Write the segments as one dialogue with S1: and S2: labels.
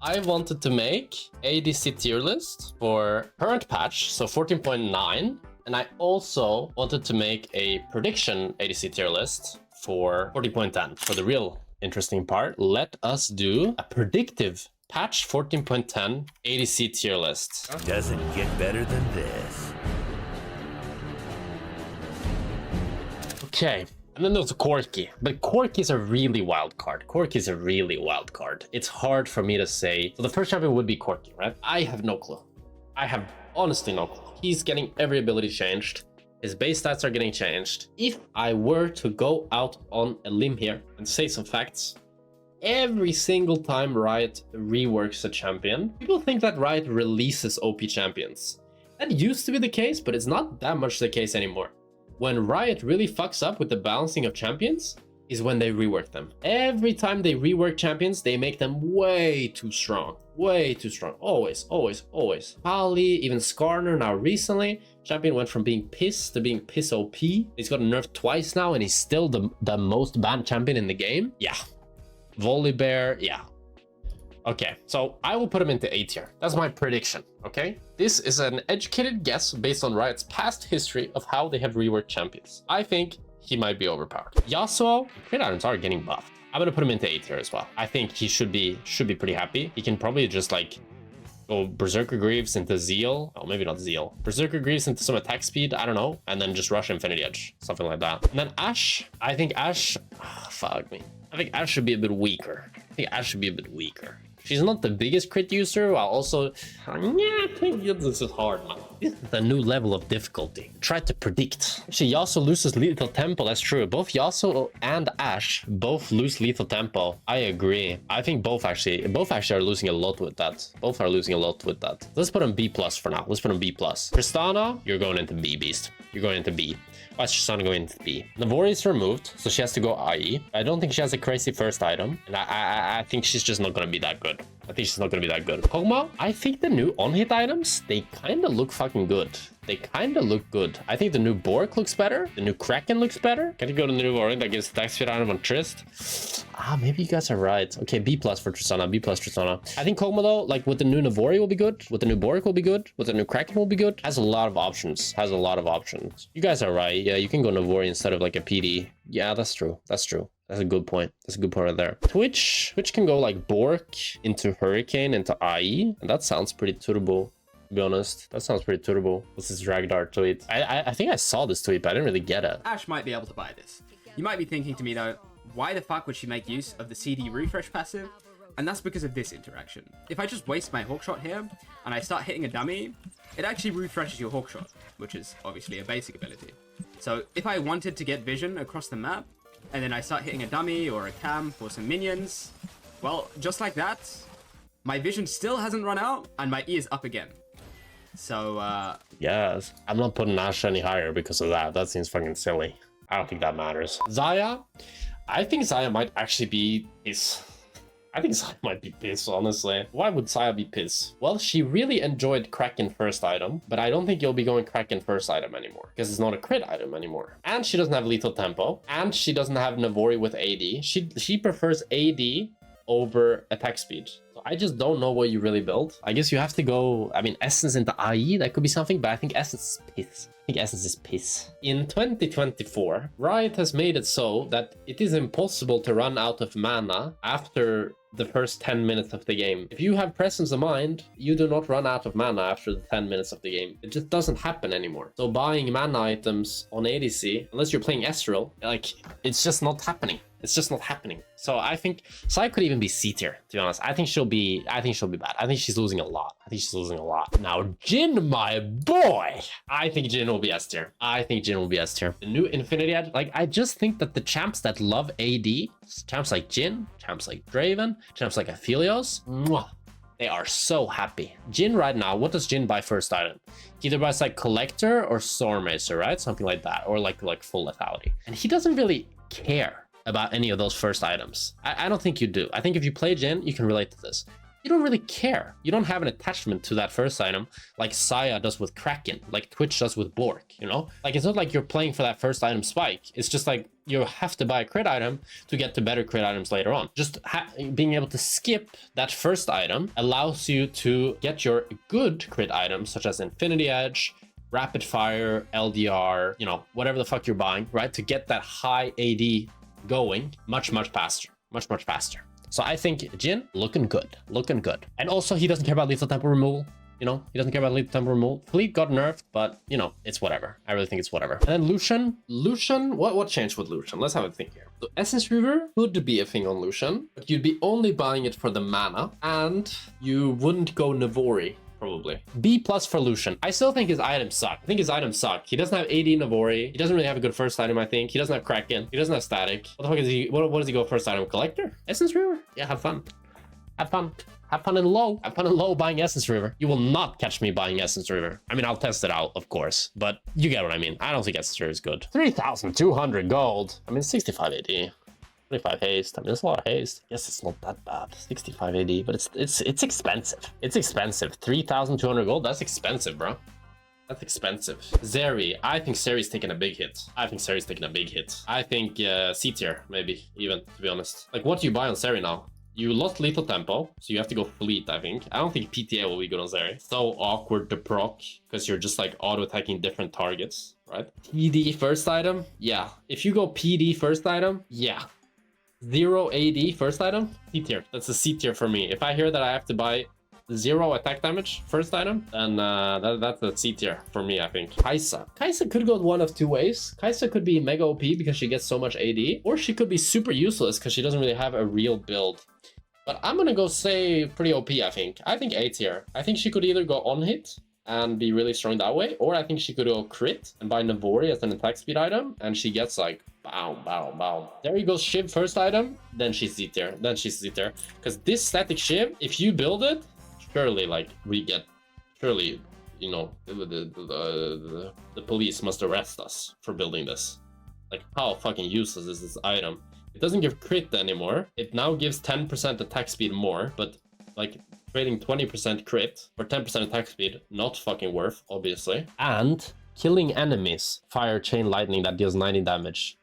S1: I wanted to make ADC tier list for current patch, so 14.9. And I also wanted to make a prediction ADC tier list for 40.10. For the real interesting part, let us do a predictive patch 14.10 ADC tier list.
S2: Doesn't get better than this.
S1: Okay. And then there's Corki, but Corki is a really wild card. Corki is a really wild card. It's hard for me to say. So the first champion would be Corki, right? I have no clue. I have honestly no clue. He's getting every ability changed. His base stats are getting changed. If I were to go out on a limb here and say some facts, every single time Riot reworks a champion, people think that Riot releases OP champions. That used to be the case, but it's not that much the case anymore. When Riot really fucks up with the balancing of champions is when they rework them. Every time they rework champions, they make them way too strong. Way too strong. Always, always, always. Pali, even Skarner now recently. Champion went from being piss to being piss OP. He's got nerfed twice now and he's still the most banned champion in the game. Yeah. Volibear, yeah. Okay, so I will put him into A tier. That's my prediction, okay? This is an educated guess based on Riot's past history of how they have reworked champions. I think he might be overpowered. Yasuo, crit items are getting buffed. I'm gonna put him into A tier as well. I think he should be pretty happy. He can probably just like go Berserker Greaves into Zeal. Oh, maybe not Zeal. Berserker Greaves into some attack speed, I don't know. And then just rush Infinity Edge, something like that. And then Ashe, I think Ashe, fuck me. I think Ashe should be a bit weaker. She's not the biggest crit user, while also, I think this is hard, man. This is a new level of difficulty. Try to predict. Actually, Yasuo loses lethal tempo, that's true. Both Yasuo and Ashe both lose lethal tempo. I agree. I think both actually are losing a lot with that. Let's put on B+ for now. Let's put on B+. Tristana, you're going into B, beast. You're going into B. Why is Tristana going into B? Navori is removed, so she has to go IE. I don't think she has a crazy first item, and I think she's just not gonna be that good. Kog'Maw, I think the new on-hit items, they kind of look fucking good. I think the new Bork looks better. The new Kraken looks better. Can you go to the new Orin that gives attack speed item on Trist? Maybe you guys are right. Okay, B+ for Tristana, B+ Tristana. I think Kog'Maw though, like with the new Navori will be good. With the new Bork will be good. With the new Kraken will be good. Has a lot of options. You guys are right. Yeah, you can go Navori instead of like a PD. Yeah, that's true. That's a good point. Right there. Twitch can go like Bork into Hurricane into IE. And that sounds pretty turbo. To be honest, that sounds pretty turbo. What's this Ragnar tweet? I think I saw this tweet, but I didn't really get it.
S3: Ashe might be able to buy this. You might be thinking to me though, why the fuck would she make use of the CD refresh passive? And that's because of this interaction. If I just waste my hookshot here, and I start hitting a dummy, it actually refreshes your hookshot, which is obviously a basic ability. So if I wanted to get vision across the map, and then I start hitting a dummy or a camp or some minions, well, just like that, my vision still hasn't run out, and my E is up again. So,
S1: yes, I'm not putting Ashe any higher because of that. That seems fucking silly. I don't think that matters. Xayah, I think Xayah might actually be piss. Honestly. Why would Xayah be piss? Well, she really enjoyed Kraken first item, but I don't think you'll be going Kraken first item anymore because it's not a crit item anymore. And she doesn't have lethal tempo, and she doesn't have Navori with AD. She prefers AD over attack speed. So I just don't know what you really build. I guess you have to go, Essence into IE, that could be something, but I think Essence is piss. In 2024, Riot has made it so that it is impossible to run out of mana after the first 10 minutes of the game. If you have presence of mind, you do not run out of mana after the 10 minutes of the game. It just doesn't happen anymore. So buying mana items on ADC, unless you're playing Ezreal, it's just not happening. So I think Xayah could even be C tier, to be honest. I think she'll be bad. I think she's losing a lot. Now, Jhin, my boy. I think Jhin will be S tier. The new Infinity Edge, I just think that the champs that love AD, champs like Jhin, champs like Draven, champs like Aphelios, they are so happy. Jhin right now, what does Jhin buy first item? He either buys Collector or Stormmacer, right? Something like that, or like full lethality. And he doesn't really care about any of those first items. I don't think you do. I think if you play Jhin, you can relate to this. you don't really care. You don't have an attachment to that first item like Xayah does with Kraken, like Twitch does with Bork, you know? Like, it's not like you're playing for that first item spike. It's just like you have to buy a crit item to get to better crit items later on. Just being able to skip that first item allows you to get your good crit items, such as Infinity Edge, Rapid Fire, LDR, you know, whatever the fuck you're buying, right? To get that high AD going much faster, much faster. So I think Jhin looking good. And also he doesn't care about lethal tempo removal. You know, he doesn't care about lethal tempo removal. Fleet got nerfed, but you know, it's whatever. I really think it's whatever. And then Lucian, what changed with Lucian? Let's have a think here. So Essence Reaver could be a thing on Lucian, but you'd be only buying it for the mana, and you wouldn't go Navori. Probably. B+ for Lucian. I still think his items suck. I think his items suck. He doesn't have AD Navori. He doesn't really have a good first item, I think. He doesn't have Kraken. He doesn't have Static. What the fuck is he? What does he go first item? Collector? Essence Reaver? Yeah, have fun. Have fun. Have fun in low. Have fun in low buying Essence Reaver. You will not catch me buying Essence Reaver. I mean, I'll test it out, of course, but you get what I mean. I don't think Essence Reaver is good. 3,200 gold. I mean, 65 AD. 25 haste. I mean, it's a lot of haste. Yes, it's not that bad. 65 AD, but it's expensive. It's expensive. 3,200 gold. That's expensive, bro. That's expensive. Zeri. I think Zeri's taking a big hit. I think C tier, maybe, even, to be honest. Like, what do you buy on Zeri now? You lost lethal tempo, so you have to go fleet, I think. I don't think PTA will be good on Zeri. So awkward to proc, because you're just like auto-attacking different targets, right? PD first item? Yeah. If you go PD first item, yeah. 0 AD first item, C tier. That's a C tier for me. If I hear that I have to buy 0 attack damage first item, then that's a C tier for me, I think. Kai'Sa could go one of two ways. Kai'Sa could be mega OP because she gets so much AD, or she could be super useless because she doesn't really have a real build. But I'm gonna go say pretty OP, I think. I think A tier. I think she could either go on hit and be really strong that way, or I think she could go crit and buy Navori as an attack speed item, and she gets like bow. There you go, Shiv first item, then she's C tier. Because this static Shiv, if you build it, surely like surely, you know, the police must arrest us for building this. Like, how fucking useless is this item? It doesn't give crit anymore. It now gives 10% attack speed more, but like trading 20% crit for 10% attack speed, not fucking worth, obviously. And killing enemies, fire chain lightning that deals 90 damage.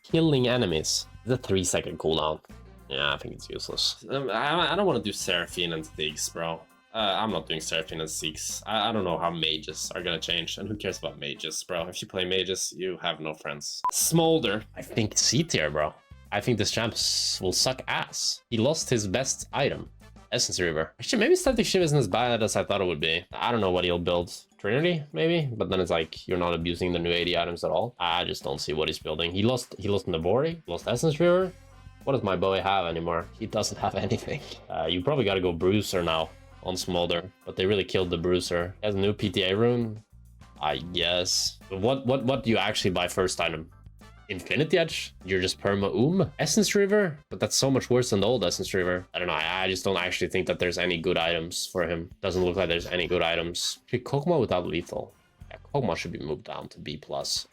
S1: Killing enemies, the 3-second cooldown. Yeah, I think it's useless. I don't want to do Seraphine and Ziggs, bro. I'm not doing Seraphine and Ziggs. I don't know how mages are gonna change, and who cares about mages, bro? If you play mages, you have no friends. Smolder, I think C tier, bro. I think this champ will suck ass. He lost his best item, Essence Reaver. Actually, maybe Static Shiv isn't as bad as I thought it would be. I don't know what he'll build. Trinity, maybe? But then it's like, you're not abusing the new 80 items at all. I just don't see what he's building. He lost Navori, lost Essence Reaver. What does my boy have anymore? He doesn't have anything. You probably gotta go Bruiser now on Smolder, but they really killed the Bruiser. He has a new PTA rune, I guess. But what do you actually buy first item? Infinity Edge? You're just perma Essence Reaver? But that's so much worse than the old Essence Reaver. I don't know, I just don't actually think that there's any good items for him. Doesn't look like there's any good items. Actually, Kog'Maw without lethal. Yeah, Kog'Maw should be moved down to B+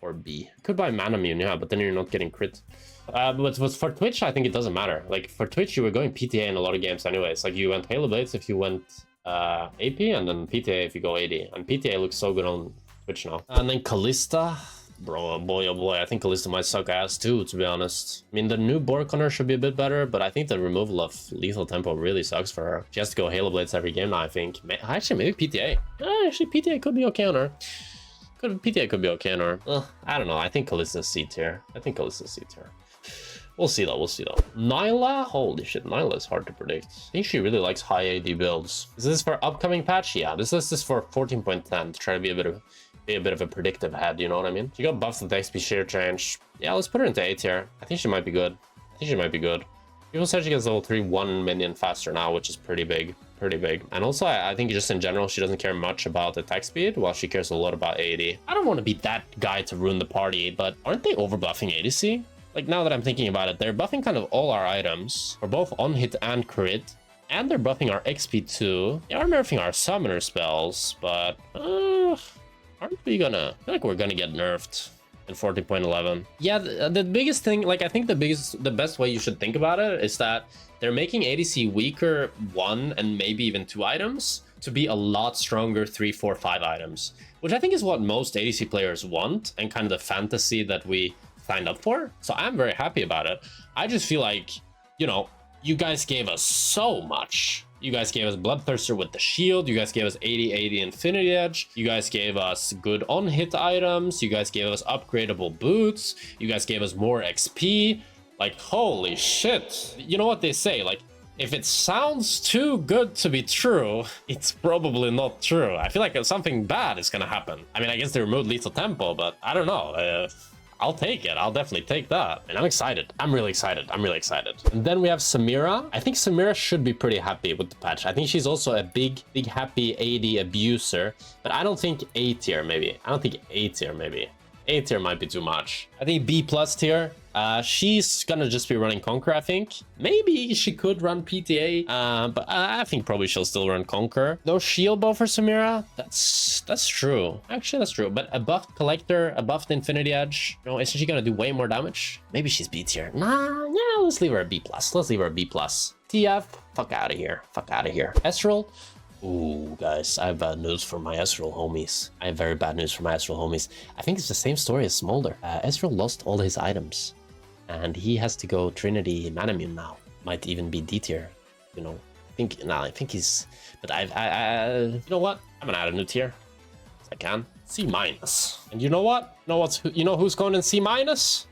S1: or B. Could buy Manamune, yeah, but then you're not getting crit. But for Twitch, I think it doesn't matter. Like, for Twitch, you were going PTA in a lot of games anyways. Like, you went Halo Blades if you went AP, and then PTA if you go AD. And PTA looks so good on Twitch now. And then Kalista. Bro, oh boy, I think Kalista might suck ass too, to be honest. I mean, the new Bork on her should be a bit better, but I think the removal of lethal tempo really sucks for her. She has to go Halo Blades every game now, I think. Actually, maybe PTA. Actually, PTA could be okay on her. PTA could be okay on her. I don't know, I think Kalista's C tier. We'll see though, Nilah? Holy shit, Nilah is hard to predict. I think she really likes high AD builds. Is this for upcoming patch? Yeah, this is for 14.10 to try to be a bit of a predictive head, you know what I mean? She got buffed with XP shear change. Yeah, let's put her into A tier. I think she might be good. People said she gets level 3 1 minion faster now, which is pretty big. And also, I think just in general, she doesn't care much about attack speed, while she cares a lot about AD. I don't want to be that guy to ruin the party, but aren't they overbuffing ADC? Like, now that I'm thinking about it, they're buffing kind of all our items for both on hit and crit, and they're buffing our XP too. They are nerfing our summoner spells, but aren't we gonna... I feel like we're gonna get nerfed. and 14.11. Yeah, the biggest thing, like I think the best way you should think about it is that they're making ADC weaker 1 and maybe even 2 items to be a lot stronger 3, 4, 5 items, which I think is what most ADC players want and kind of the fantasy that we signed up for. So I'm very happy about it. I just feel like, you know, you guys gave us so much. You guys gave us Bloodthirster with the shield. You guys gave us 80/80 Infinity Edge. You guys gave us good on-hit items. You guys gave us upgradable boots. You guys gave us more XP. Like, holy shit. You know what they say? Like, if it sounds too good to be true, it's probably not true. I feel like something bad is gonna happen. I mean, I guess they removed lethal tempo, but I don't know. I'll take it. I'll definitely take that. And I'm excited. I'm really excited. I'm really excited. And then we have Samira. I think Samira should be pretty happy with the patch. I think she's also a big happy AD abuser, but I don't think A tier maybe. I don't think A tier maybe. A tier might be too much. I think B plus tier. She's gonna just be running Conquer, I think. Maybe she could run PTA, but I think probably she'll still run Conquer. No shield bow for Samira. That's true. Actually, that's true. But a buffed Collector, a buffed Infinity Edge. You know, isn't she gonna do way more damage? Maybe she's B tier. Nah, yeah, let's leave her a B plus. Let's leave her a B plus. TF, fuck out of here. Fuck out of here. Ezreal. Ooh, guys, I have bad news for my Ezreal homies. I have very bad news for my Ezreal homies. I think it's the same story as Smolder. Ezreal lost all his items, and he has to go Trinity Manamune now. Might even be D tier, you know. I think he's. But you know what? I'm gonna add a new tier. If I can. C minus. And you know what? You know who's going in C minus?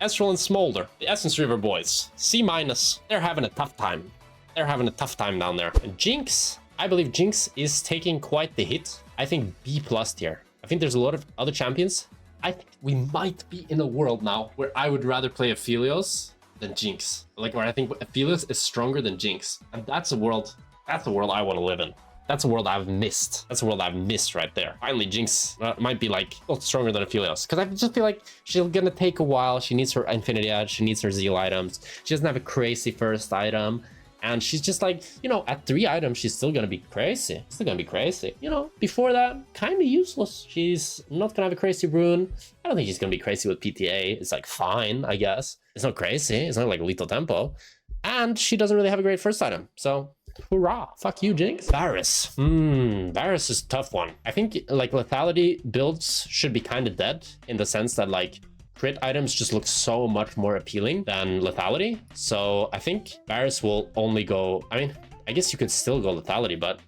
S1: Ezreal and Smolder, the Essence River boys. C minus. They're having a tough time. They're having a tough time down there. And Jinx. I believe Jinx is taking quite the hit. I think B plus tier. I think there's a lot of other champions. I think we might be in a world now where I would rather play Aphelios than Jinx. Like where I think Aphelios is stronger than Jinx. And that's a world I want to live in. That's a world I've missed. That's a world I've missed right there. Finally, Jinx might be like a lot stronger than Aphelios. Because I just feel like she's gonna take a while. She needs her Infinity Edge. She needs her Zeal items. She doesn't have a crazy first item. And she's just like, you know, at 3 items, she's still gonna be crazy. Still gonna be crazy. You know, before that, kind of useless. She's not gonna have a crazy rune. I don't think she's gonna be crazy with PTA. It's like fine, I guess. It's not crazy. It's not like lethal tempo. And she doesn't really have a great first item. So, hurrah. Fuck you, Jinx. Varus. Varus is a tough one. I think like lethality builds should be kind of dead in the sense that like crit items just look so much more appealing than lethality. So I think Varus will only go, I mean, I guess you could still go lethality, but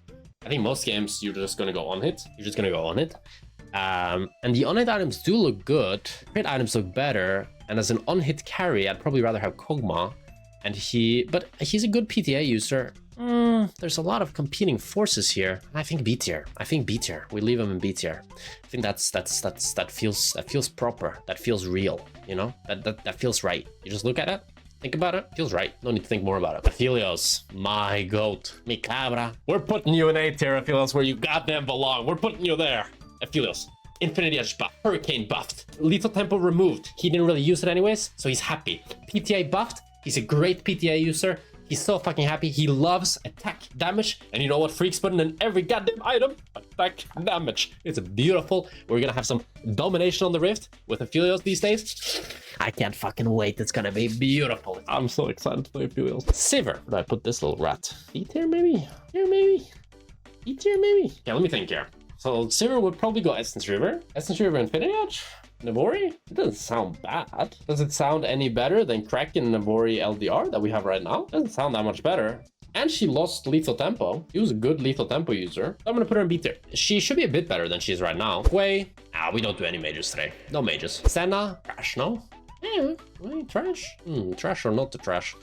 S1: I think most games you're just gonna go on hit. You're just gonna go on hit. And the on hit items do look good. Crit items look better. And as an on hit carry, I'd probably rather have Kog'Maw. But he's a good PTA user. There's a lot of competing forces here. I think B tier. We leave him in B tier. I think that feels proper. That feels real. You know, that feels right. You just look at it, think about it, feels right. No need to think more about it. Aphelios, my goat, mi cabra. We're putting you in A tier, Aphelios, where you goddamn belong. We're putting you there, Aphelios. Infinity Edge buff, Hurricane buffed, lethal tempo removed. He didn't really use it anyways, so he's happy. PTA buffed. He's a great PTA user. He's so fucking happy. He loves attack damage. And you know what Freak's putting in every goddamn item? Attack damage. It's beautiful. We're gonna have some domination on the Rift with Aphelios these days. I can't fucking wait. It's gonna be beautiful. I'm so excited to play Aphelios. Sivir. Where do I put this little rat? E tier maybe? Here maybe? E tier maybe? Yeah, let me think here. So Sivir would probably go Essence River. Essence River Infinity Edge? Navori? It doesn't sound bad. Does it sound any better than Kraken Navori LDR that we have right now? Doesn't sound that much better. And she lost lethal tempo. She was a good lethal tempo user. So I'm gonna put her in B tier. She should be a bit better than she is right now. Hwei. We don't do any mages today. No mages. Senna. Trash, no? Yeah, trash. Trash or not the trash?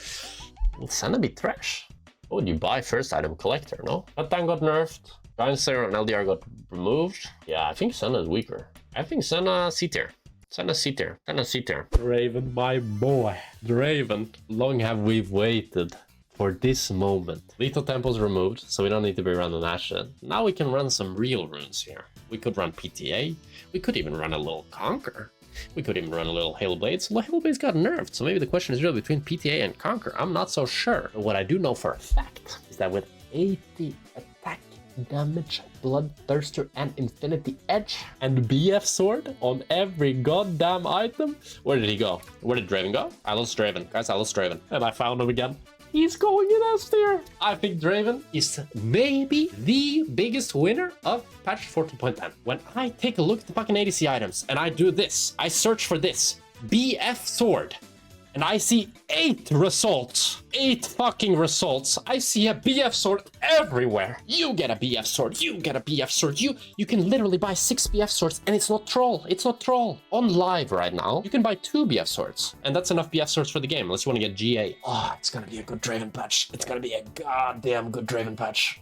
S1: Will Senna be trash? What would you buy first item? Collector, no? Matan got nerfed. Giant Slayer and LDR got removed. Yeah, I think Senna is weaker. I think Senna C tier. Senna C tier. Senna C tier. Draven, my boy. Draven. Long have we waited for this moment. Lethal tempo's removed, so we don't need to be running Ashe. Now we can run some real runes here. We could run PTA. We could even run a little Conquer. We could even run a little Hail Blades. Well, Hail Blades got nerfed, so maybe the question is really between PTA and Conquer. I'm not so sure. But what I do know for a fact is that with 80 attack damage, Bloodthirster, and Infinity Edge, and BF Sword on every goddamn item. Where did he go? Where did Draven go? I lost Draven. Guys, I lost Draven. And I found him again. He's going in S tier. I think Draven is maybe the biggest winner of patch 14.10. When I take a look at the fucking ADC items and I do this, I search for this BF Sword, and I see 8 results. 8 fucking results. I see a BF sword everywhere. You get a BF sword. You get a BF sword. You can literally buy 6 BF swords, and it's not troll. It's not troll. On live right now, you can buy 2 BF swords, and that's enough BF swords for the game, unless you want to get GA. Oh, it's gonna be a good Draven patch. It's gonna be a goddamn good Draven patch.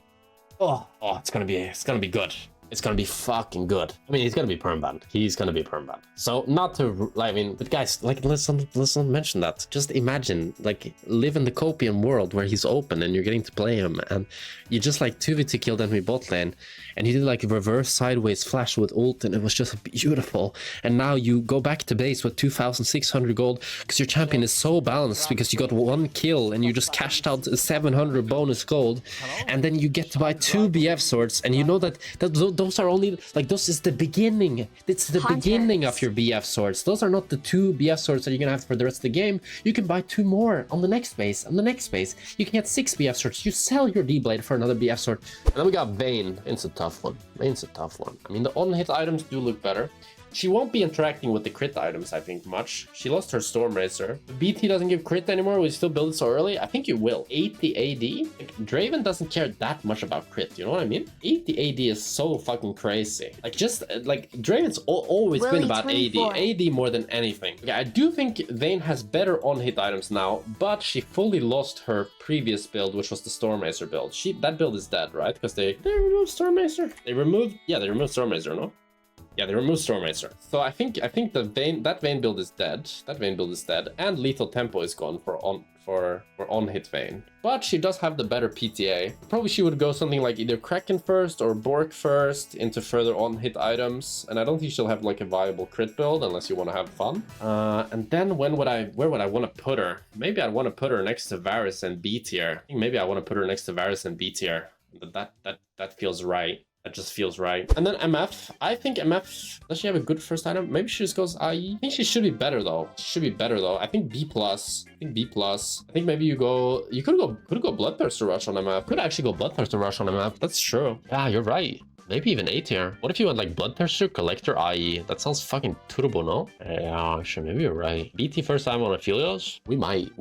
S1: Oh, it's gonna be good. It's gonna be fucking good. I mean, he's gonna be perm banned. He's gonna be perm banned. So not to, I mean, but guys, like, let's not mention that. Just imagine, like, live in the Copian world where he's open and you're getting to play him, and you just like 2v2 killed enemy bot lane, and he did like a reverse sideways flash with ult, and it was just beautiful. And now you go back to base with 2,600 gold because your champion is so balanced because you got 1 kill and you just cashed out 700 bonus gold, and then you get to buy 2 BF swords, and you know that those are only, like, this is the beginning. It's the beginning of your BF swords. Those are not the 2 BF swords that you're gonna have for the rest of the game. You can buy 2 more on the next base. On the next base, you can get 6 BF swords. You sell your D-Blade for another BF sword. And then we got Vayne. It's a tough one. Vayne's a tough one. I mean, the on-hit items do look better. She won't be interacting with the crit items, I think, much. She lost her Stormracer. The BT doesn't give crit anymore. We still build it so early. I think you will. 80 AD? Like, Draven doesn't care that much about crit. You know what I mean? 80 AD is so fucking crazy. Like, just, like, Draven's always been about 24. AD more than anything. Okay, I do think Vayne has better on-hit items now, but she fully lost her previous build, which was the Stormracer build. That build is dead, right? Because they removed Stormracer. They removed Stormracer, no? Yeah, they removed Stormracer. So I think that Vayne build is dead. That Vayne build is dead, and Lethal Tempo is gone for on-hit Vayne. But she does have the better PTA. Probably she would go something like either Kraken first or Bork first into further on-hit items. And I don't think she'll have like a viable crit build unless you want to have fun. And then where would I want to put her? Maybe I'd want to put her next to Varus and B tier. I think maybe I want to put her next to Varus and B tier. That feels right. That just feels right. And then MF. I think MF, does she have a good first item? Maybe she just goes IE. I think she should be better though. I think B+. I think maybe you could go Bloodthirster Rush on MF. Could actually go Bloodthirster Rush on MF. That's true. Yeah, you're right. Maybe even A tier. What if you went like Bloodthirster, Collector, IE? That sounds fucking turbo, no? Yeah, sure, maybe you're right. BT first time on Aphelios? We might.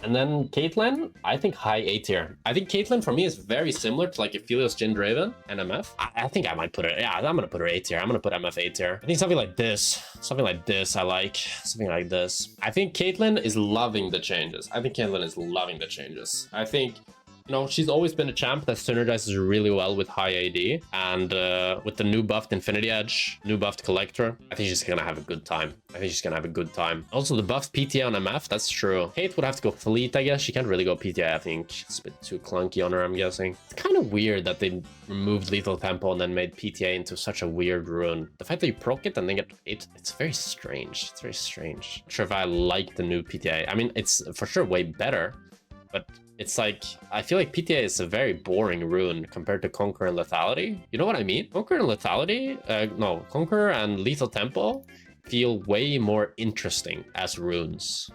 S1: And then Caitlyn, I think high A tier. I think Caitlyn for me is very similar to like Aphelios, Jhin, Draven, and MF. I think I might put it, yeah, I'm gonna put her A tier. I'm gonna put MF A tier. I think something like this I like. Something like this. I think Caitlyn is loving the changes. I think, you know, she's always been a champ that synergizes really well with high AD, and with the new buffed Infinity Edge, new buffed Collector, I think she's gonna have a good time. Also, the buffed PTA on MF, that's true. Kate would have to go Fleet, I guess. She can't really go PTA, I think. It's a bit too clunky on her, I'm guessing. It's kind of weird that they removed Lethal Tempo and then made PTA into such a weird rune. The fact that you proc it and then get it's very strange. Not sure if I like the new PTA. I mean, it's for sure way better, but it's like, I feel like PTA is a very boring rune compared to Conquer and Lethality. You know what I mean? Conquer and Lethality, Conquer and Lethal Tempo feel way more interesting as runes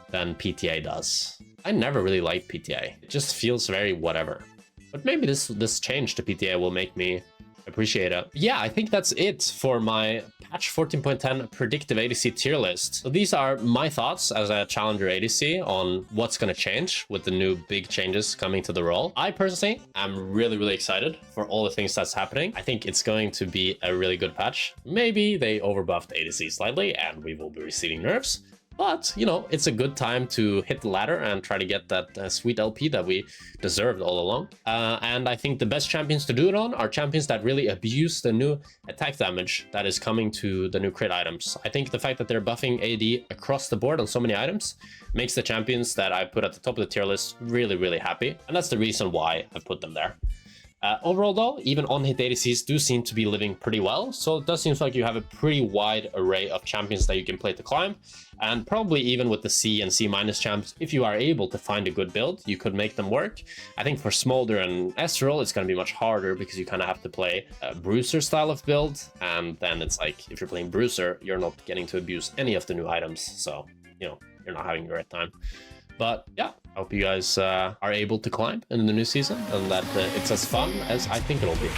S1: than PTA does. I never really liked PTA. It just feels very whatever. But maybe this change to PTA will make me appreciate it. Yeah, I think that's it for my patch 14.10 predictive ADC tier list. So these are my thoughts as a challenger ADC on what's going to change with the new big changes coming to the role. I personally am really excited for all the things that's happening. I think it's going to be a really good patch. Maybe they overbuffed ADC slightly and we will be receiving nerfs. But, you know, it's a good time to hit the ladder and try to get that sweet LP that we deserved all along. And I think the best champions to do it on are champions that really abuse the new attack damage that is coming to the new crit items. I think the fact that they're buffing AD across the board on so many items makes the champions that I put at the top of the tier list really happy. And that's the reason why I put them there. Overall though, even on-hit ADCs do seem to be living pretty well, so it does seem like you have a pretty wide array of champions that you can play to climb, and probably even with the C and C- champs, if you are able to find a good build, you could make them work. I think for Smolder and Ezreal, it's going to be much harder because you kind of have to play a Bruiser style of build, and then it's like, if you're playing Bruiser, you're not getting to abuse any of the new items, so, you know, you're not having a great time. But yeah, I hope you guys are able to climb in the new season and that it's as fun as I think it'll be.